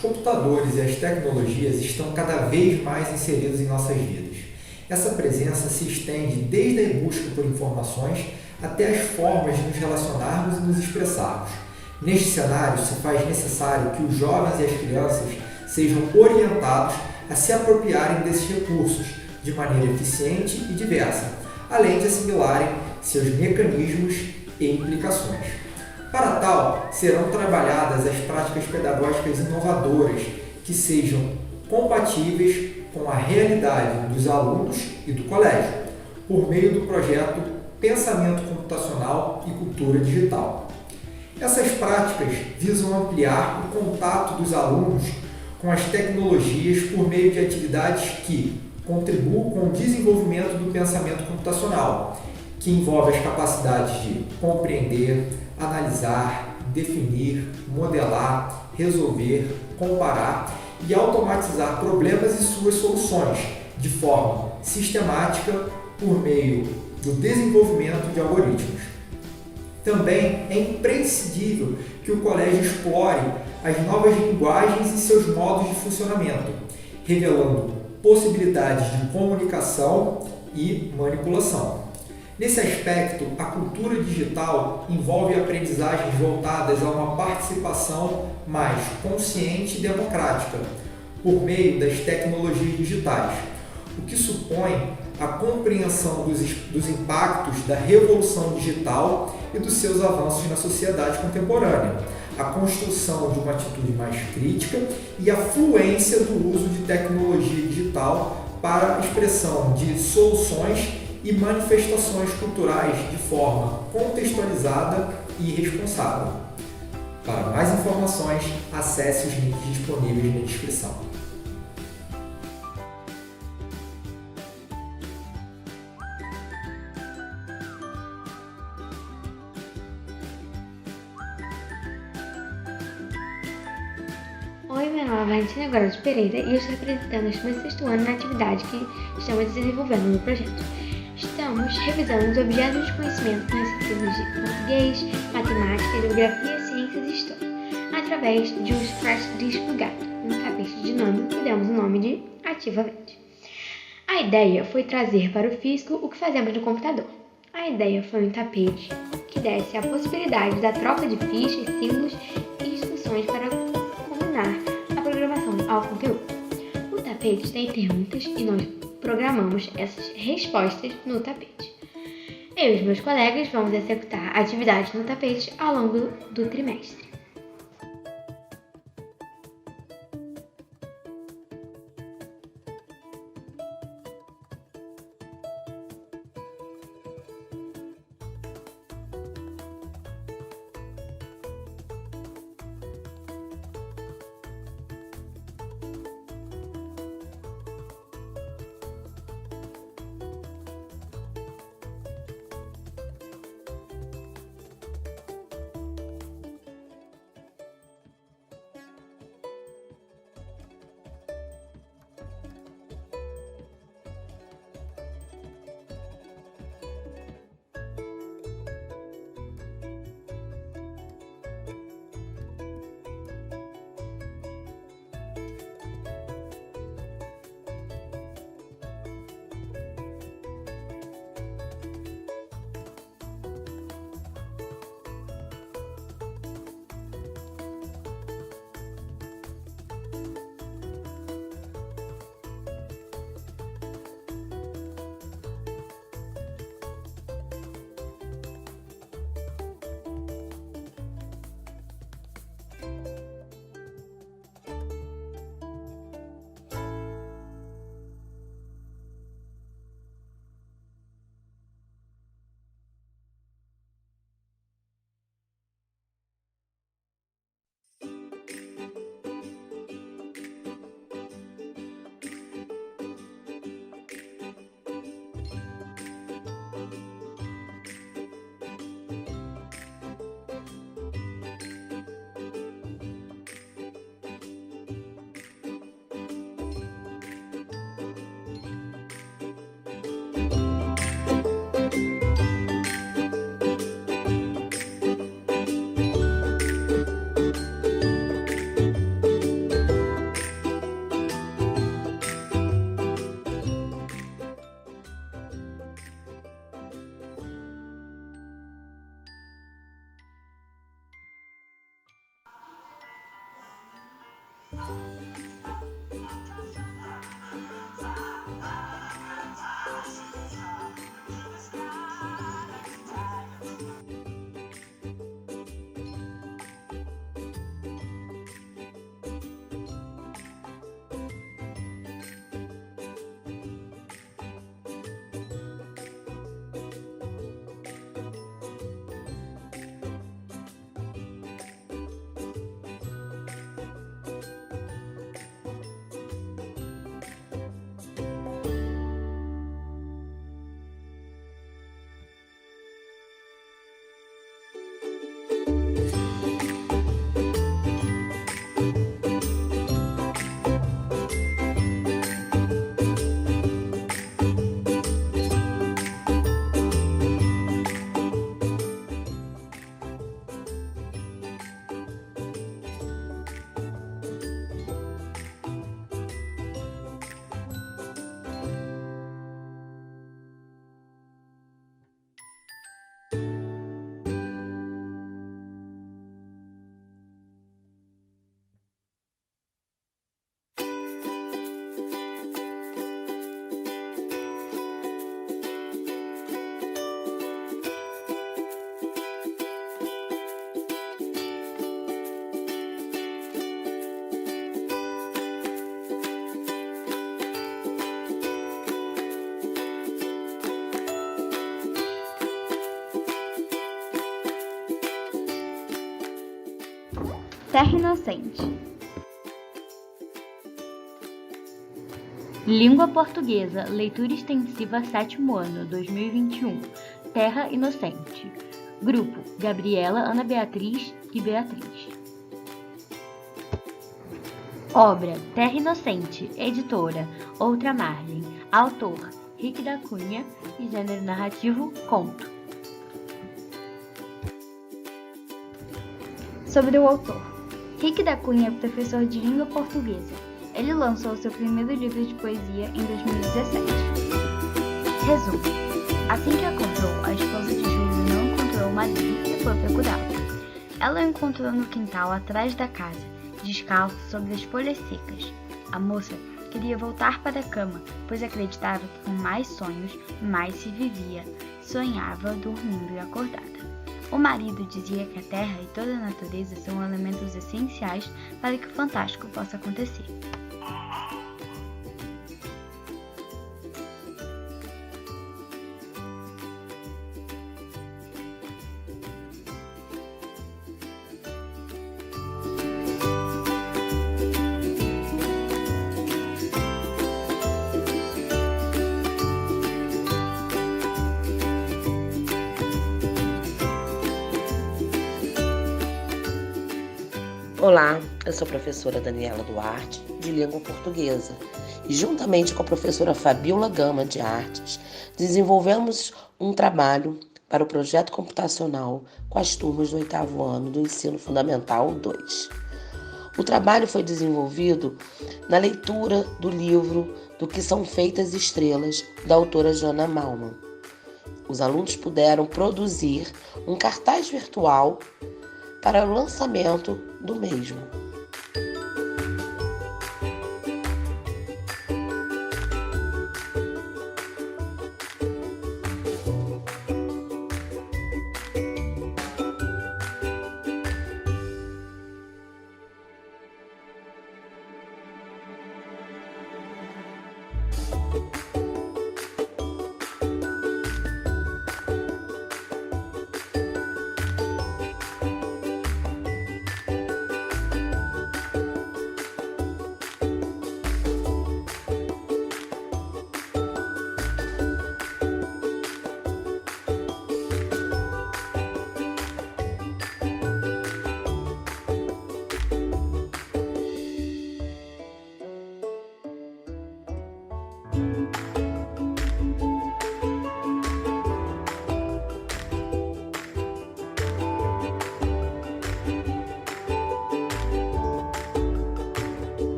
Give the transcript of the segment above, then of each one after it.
computadores e as tecnologias estão cada vez mais inseridos em nossas vidas. Essa presença se estende desde a busca por informações até as formas de nos relacionarmos e nos expressarmos. Neste cenário, se faz necessário que os jovens e as crianças sejam orientados a se apropriarem desses recursos de maneira eficiente e diversa, além de assimilarem seus mecanismos e implicações. Para tal, serão trabalhadas as práticas pedagógicas inovadoras que sejam compatíveis com a realidade dos alunos e do colégio, por meio do projeto Pensamento Computacional e Cultura Digital. Essas práticas visam ampliar o contato dos alunos com as tecnologias por meio de atividades que contribuam com o desenvolvimento do pensamento computacional, que envolve as capacidades de compreender, analisar, definir, modelar, resolver, comparar e automatizar problemas e suas soluções de forma sistemática por meio do desenvolvimento de algoritmos. Também é imprescindível que o colégio explore as novas linguagens e seus modos de funcionamento, revelando possibilidades de comunicação e manipulação. Nesse aspecto, a cultura digital envolve aprendizagens voltadas a uma participação mais consciente e democrática, por meio das tecnologias digitais, o que supõe a compreensão dos impactos da revolução digital e dos seus avanços na sociedade contemporânea, a construção de uma atitude mais crítica e a fluência do uso de tecnologia digital para a expressão de soluções e manifestações culturais de forma contextualizada e responsável. Para mais informações, acesse os links disponíveis na descrição. Oi, meu nome é Valentina Góes Pereira e eu estou representando o meu sexto ano na atividade que estamos desenvolvendo no projeto. Estamos revisando os objetos de conhecimento nas disciplinas de português, matemática, geografia, ciências e história, através de um scratch disk plugado, um tapete dinâmico que demos o nome de Ativamente. A ideia foi trazer para o físico o que fazemos no computador. A ideia foi um tapete que desse a possibilidade da troca de fichas, símbolos e instruções para combinar a programação ao conteúdo. O tapete tem perguntas e nós programamos essas respostas no tapete. Eu e os meus colegas vamos executar atividades no tapete ao longo do trimestre. Terra Inocente. Língua Portuguesa, Leitura Extensiva 7º ano, 2021. Terra Inocente. Grupo: Gabriela, Ana Beatriz e Beatriz. Obra: Terra Inocente. Editora: Outra Margem. Autor: Rick da Cunha. E gênero narrativo: conto. Sobre o autor. Rick da Cunha é professor de língua portuguesa. Ele lançou seu primeiro livro de poesia em 2017. Resumo: assim que acordou, a esposa de Júlio não encontrou o marido e foi procurá-lo. Ela o encontrou no quintal atrás da casa, descalço sobre as folhas secas. A moça queria voltar para a cama, pois acreditava que com mais sonhos, mais se vivia. Sonhava dormindo e acordada. O marido dizia que a terra e toda a natureza são elementos essenciais para que o fantástico possa acontecer. Olá, eu sou a professora Daniela Duarte, de Língua Portuguesa, e juntamente com a professora Fabiola Gama, de Artes, desenvolvemos um trabalho para o projeto computacional com as turmas do 8º ano do Ensino Fundamental 2. O trabalho foi desenvolvido na leitura do livro Do que são feitas estrelas, da autora Joana Malman. Os alunos puderam produzir um cartaz virtual para o lançamento do mesmo.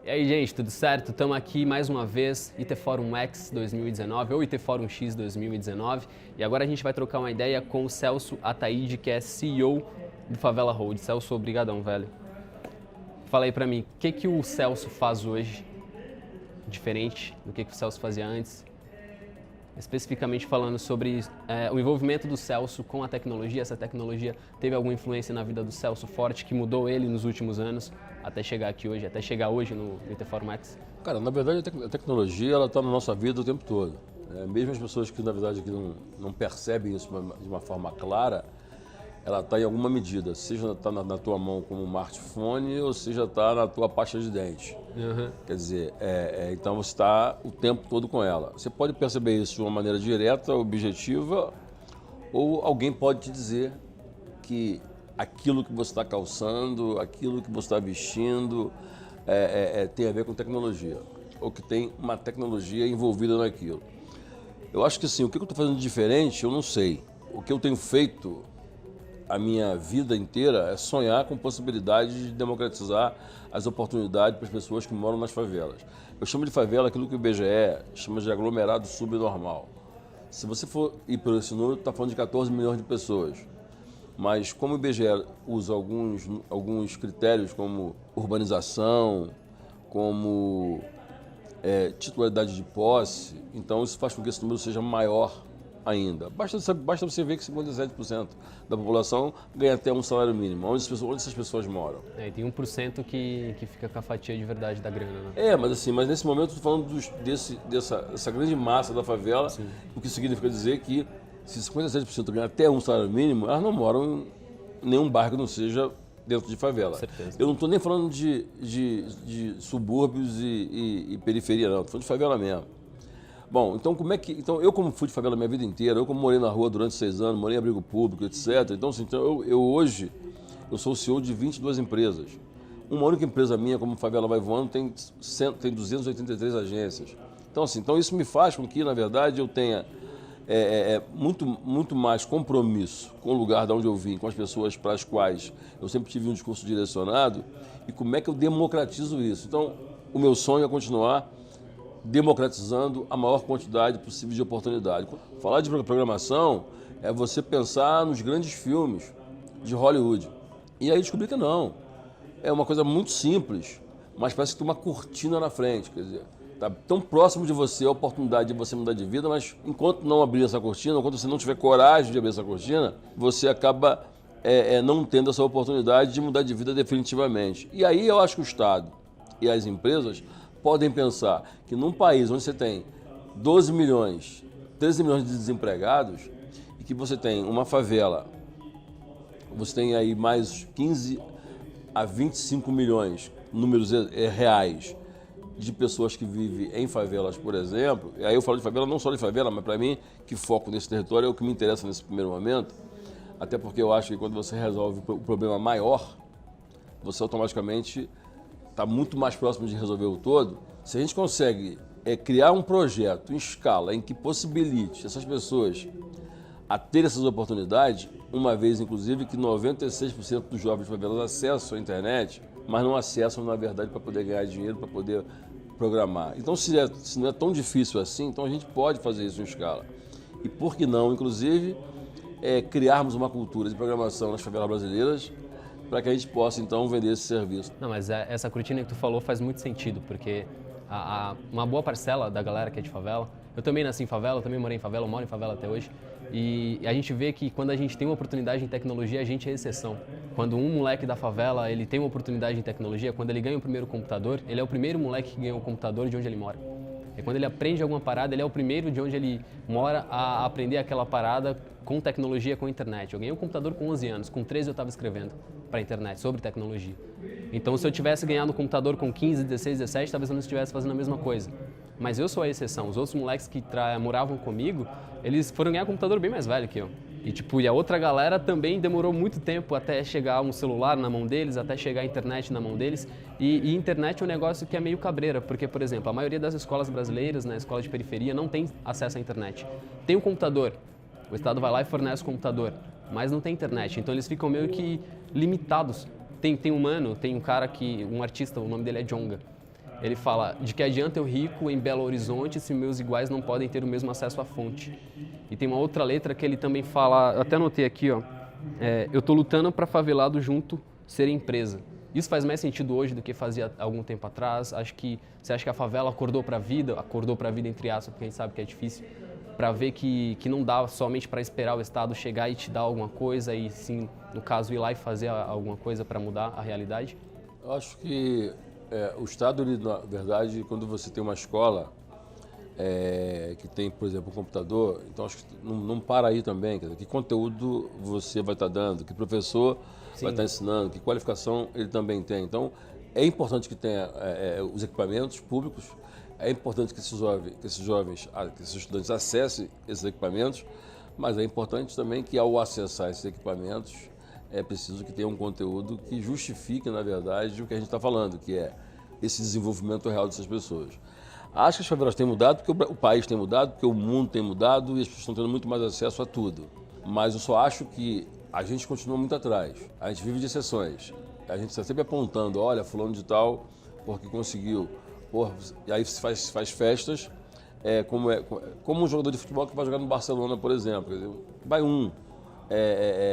E aí, gente, tudo certo? Estamos aqui mais uma vez, IT Forum X 2019 ou IT Forum X 2019, e agora a gente vai trocar uma ideia com o Celso Ataíde, que é CEO do Favela Hold. Celso, obrigadão, velho. Fala aí pra mim, o que o Celso faz hoje diferente do que o Celso fazia antes? Especificamente falando sobre o envolvimento do Celso com a tecnologia. Essa tecnologia teve alguma influência na vida do Celso forte, que mudou ele nos últimos anos, até chegar aqui hoje, até chegar hoje no IT Forum X? Cara, na verdade a tecnologia ela está na nossa vida o tempo todo. Mesmo as pessoas que na verdade que não percebem isso de uma forma clara, ela está em alguma medida, seja está na tua mão como um smartphone ou seja está na tua pasta de dente. Quer dizer, então você está o tempo todo com ela. Você pode perceber isso de uma maneira direta, objetiva, ou alguém pode te dizer que aquilo que você está calçando, aquilo que você está vestindo tem a ver com tecnologia, ou que tem uma tecnologia envolvida naquilo. Eu acho que assim, o que eu estou fazendo de diferente, eu não sei. O que eu tenho feito a minha vida inteira é sonhar com possibilidade de democratizar as oportunidades para as pessoas que moram nas favelas. Eu chamo de favela aquilo que o IBGE chama de aglomerado subnormal. Se você for ir por esse número, está falando de 14 milhões de pessoas. Mas como o IBGE usa alguns critérios como urbanização, como titularidade de posse, então isso faz com que esse número seja maior ainda. Basta você ver que 57% da população ganha até um salário mínimo. Onde essas pessoas moram? E tem 1% que fica com a fatia de verdade da grana, né? Mas nesse momento eu estou falando dessa grande massa da favela, Sim. O que significa dizer que se 57% ganham até um salário mínimo, elas não moram em nenhum bairro que não seja dentro de favela. Certeza. Eu não estou nem falando de subúrbios e periferia, não. Estou falando de favela mesmo. Bom, então Então eu como fui de favela a minha vida inteira, eu como morei na rua durante 6 anos, morei em abrigo público, etc. Então, assim, eu hoje sou o CEO de 22 empresas. Uma única empresa minha, como Favela Vai Voando, tem 283 agências. Então, assim, isso me faz com que, na verdade, eu tenha muito mais compromisso com o lugar de onde eu vim, com as pessoas para as quais eu sempre tive um discurso direcionado, e como é que eu democratizo isso. Então, o meu sonho é continuar democratizando a maior quantidade possível de oportunidade. Falar de programação é você pensar nos grandes filmes de Hollywood. E aí descobri que não. É uma coisa muito simples, mas parece que tem uma cortina na frente. Quer dizer, está tão próximo de você a oportunidade de você mudar de vida, mas enquanto não abrir essa cortina, enquanto você não tiver coragem de abrir essa cortina, você acaba não tendo essa oportunidade de mudar de vida definitivamente. E aí eu acho que o Estado e as empresas podem pensar que num país onde você tem 12 milhões, 13 milhões de desempregados e que você tem uma favela, você tem aí mais 15 a 25 milhões, números reais, de pessoas que vivem em favelas, por exemplo. E aí eu falo de favela, não só de favela, mas para mim, que foco nesse território é o que me interessa nesse primeiro momento, até porque eu acho que quando você resolve o problema maior, você automaticamente está muito mais próximo de resolver o todo. Se a gente consegue criar um projeto em escala em que possibilite essas pessoas a ter essas oportunidades, uma vez inclusive que 96% dos jovens favelas acessam a internet, mas não acessam na verdade para poder ganhar dinheiro, para poder programar. Então se não é tão difícil assim, então a gente pode fazer isso em escala. E por que não, inclusive, criarmos uma cultura de programação nas favelas brasileiras para que a gente possa, então, vender esse serviço. Não, mas essa cortina que tu falou faz muito sentido, porque uma boa parcela da galera que é de favela, eu também nasci em favela, eu também morei em favela, eu moro em favela até hoje, e a gente vê que quando a gente tem uma oportunidade em tecnologia, a gente é exceção. Quando um moleque da favela, ele tem uma oportunidade em tecnologia, quando ele ganha o primeiro computador, ele é o primeiro moleque que ganha o computador de onde ele mora. E quando ele aprende alguma parada, ele é o primeiro de onde ele mora a aprender aquela parada com tecnologia, com internet. Eu ganhei um computador com 11 anos, com 13 eu estava escrevendo para a internet, sobre tecnologia. Então, se eu tivesse ganhado um computador com 15, 16, 17, talvez eu não estivesse fazendo a mesma coisa. Mas eu sou a exceção. Os outros moleques que moravam comigo, eles foram ganhar um computador bem mais velho que eu. E a outra galera também demorou muito tempo até chegar um celular na mão deles, até chegar a internet na mão deles. E internet é um negócio que é meio cabreira, porque, por exemplo, a maioria das escolas brasileiras, na escola de periferia, não tem acesso à internet. Tem um computador, o Estado vai lá e fornece o computador, mas não tem internet, então eles ficam meio que limitados. Tem um cara um artista, o nome dele é Djonga. Ele fala, de que adianta eu rico em Belo Horizonte se meus iguais não podem ter o mesmo acesso à fonte. E tem uma outra letra que ele também fala, até anotei aqui, ó, eu tô lutando para favelado junto ser empresa. Isso faz mais sentido hoje do que fazia algum tempo atrás. Você acha que a favela acordou para a vida entre aspas, porque a gente sabe que é difícil, para ver que não dá somente para esperar o Estado chegar e te dar alguma coisa e sim, no caso, ir lá e fazer alguma coisa para mudar a realidade? Eu acho que o Estado, na verdade, quando você tem uma escola, que tem, por exemplo, um computador, então acho que não para aí também, quer dizer, que conteúdo você vai estar dando, que professor vai estar ensinando, que qualificação ele também tem. Então, é importante que tenha os equipamentos públicos, é importante que esses jovens, que esses estudantes acessem esses equipamentos, mas é importante também que ao acessar esses equipamentos, é preciso que tenha um conteúdo que justifique, na verdade, o que a gente está falando, que é esse desenvolvimento real dessas pessoas. Acho que as favelas têm mudado porque o país tem mudado, porque o mundo tem mudado e as pessoas estão tendo muito mais acesso a tudo. Mas eu só acho que a gente continua muito atrás. A gente vive de exceções. A gente está sempre apontando, olha, fulano de tal, porque conseguiu. Porra, e aí se faz festas, como um jogador de futebol que vai jogar no Barcelona, por exemplo. Quer dizer, vai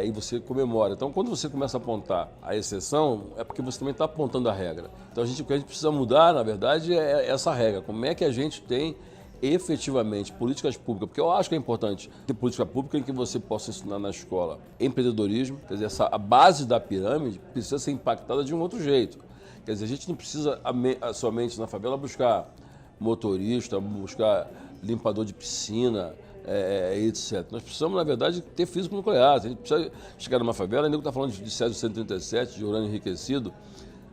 e você comemora. Então, quando você começa a apontar a exceção, é porque você também está apontando a regra. Então, o que a gente precisa mudar, na verdade, é essa regra. Como é que a gente tem efetivamente políticas públicas? Porque eu acho que é importante ter política pública em que você possa ensinar na escola empreendedorismo. Quer dizer, a base da pirâmide precisa ser impactada de um outro jeito. Quer dizer, a gente não precisa somente na favela buscar motorista, buscar limpador de piscina, etc. Nós precisamos, na verdade, ter físico nuclear. A gente precisa chegar numa favela, ainda que está falando de Césio 137, de urânio enriquecido,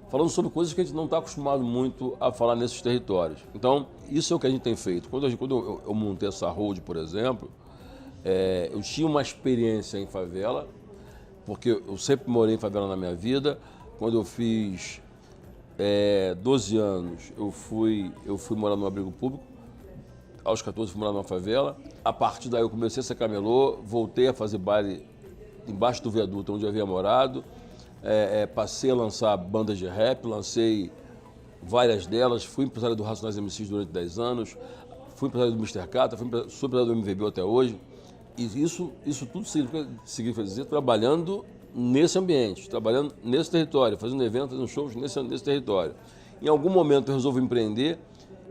falando sobre coisas que a gente não está acostumado muito a falar nesses territórios. Então, isso é o que a gente tem feito. Quando eu montei essa road, por exemplo, eu tinha uma experiência em favela, porque eu sempre morei em favela na minha vida. Quando eu fiz 12 anos, eu fui morar num abrigo público. Aos 14 fui morar numa favela. A partir daí eu comecei a ser camelô, voltei a fazer baile embaixo do viaduto onde eu havia morado. Passei a lançar bandas de rap, lancei várias delas. Fui empresário do Racionais MCs durante 10 anos. Fui empresário do Mr. Catra, sou empresário do MVB até hoje. E isso tudo significa dizer trabalhando nesse ambiente, trabalhando nesse território, fazendo eventos, fazendo shows nesse território. Em algum momento eu resolvo empreender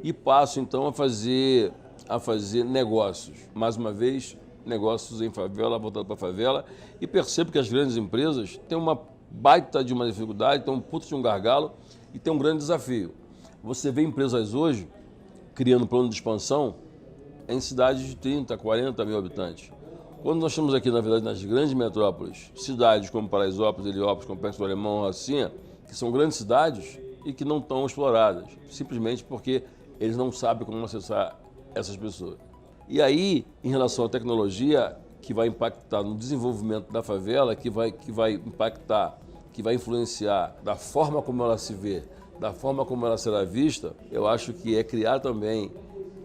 e passo então a fazer negócios. Mais uma vez, negócios em favela, voltado para a favela, e percebo que as grandes empresas têm uma baita de uma dificuldade, têm um puto de um gargalo e têm um grande desafio. Você vê empresas hoje criando plano de expansão em cidades de 30, 40 mil habitantes. Quando nós estamos aqui, na verdade, nas grandes metrópoles, cidades como Paraisópolis, Heliópolis, Complexo do Alemão, Rocinha, que são grandes cidades e que não estão exploradas, simplesmente porque eles não sabem como acessar essas pessoas. E aí, em relação à tecnologia, que vai impactar no desenvolvimento da favela, que vai impactar, que vai influenciar da forma como ela se vê, da forma como ela será vista, eu acho que é criar também,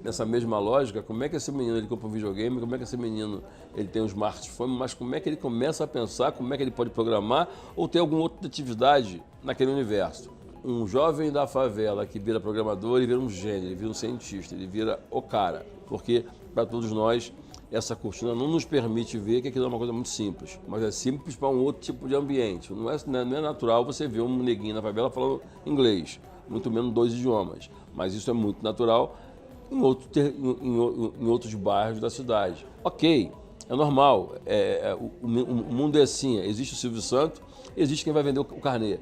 nessa mesma lógica, como é que esse menino ele compra um videogame, como é que esse menino ele tem um smartphone, mas como é que ele começa a pensar, como é que ele pode programar ou ter alguma outra atividade naquele universo. Um jovem da favela que vira programador, ele vira um gênio, ele vira um cientista, ele vira o cara. Porque, para todos nós, essa cortina não nos permite ver que aquilo é uma coisa muito simples. Mas é simples para um outro tipo de ambiente. Não é natural você ver um neguinho na favela falando inglês, muito menos 2 idiomas. Mas isso é muito natural em outros bairros da cidade. Ok, é normal. O mundo é assim. Existe o Silvio Santos, existe quem vai vender o carnê.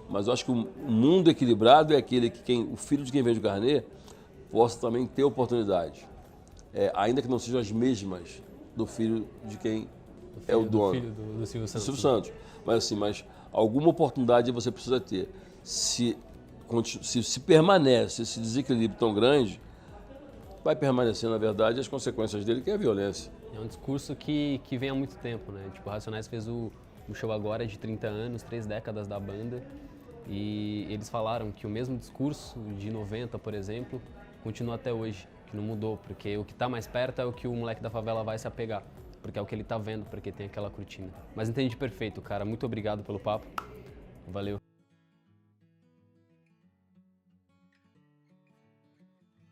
Mas eu acho que o mundo equilibrado é aquele que o filho de quem vende o carnê possa também ter oportunidade. Ainda que não sejam as mesmas do filho de quem é o dono. Do filho do Silvio Santos. Silvio Santos. Mas alguma oportunidade você precisa ter. Se permanece esse desequilíbrio tão grande, vai permanecer, na verdade, as consequências dele, que é a violência. É um discurso que vem há muito tempo, né? Tipo, o Racionais fez o show agora de 30 anos, 3 décadas da banda. E eles falaram que o mesmo discurso de 90, por exemplo, continua até hoje, que não mudou, porque o que está mais perto é o que o moleque da favela vai se apegar, porque é o que ele está vendo, porque tem aquela cortina. Mas entendi perfeito, cara. Muito obrigado pelo papo. Valeu.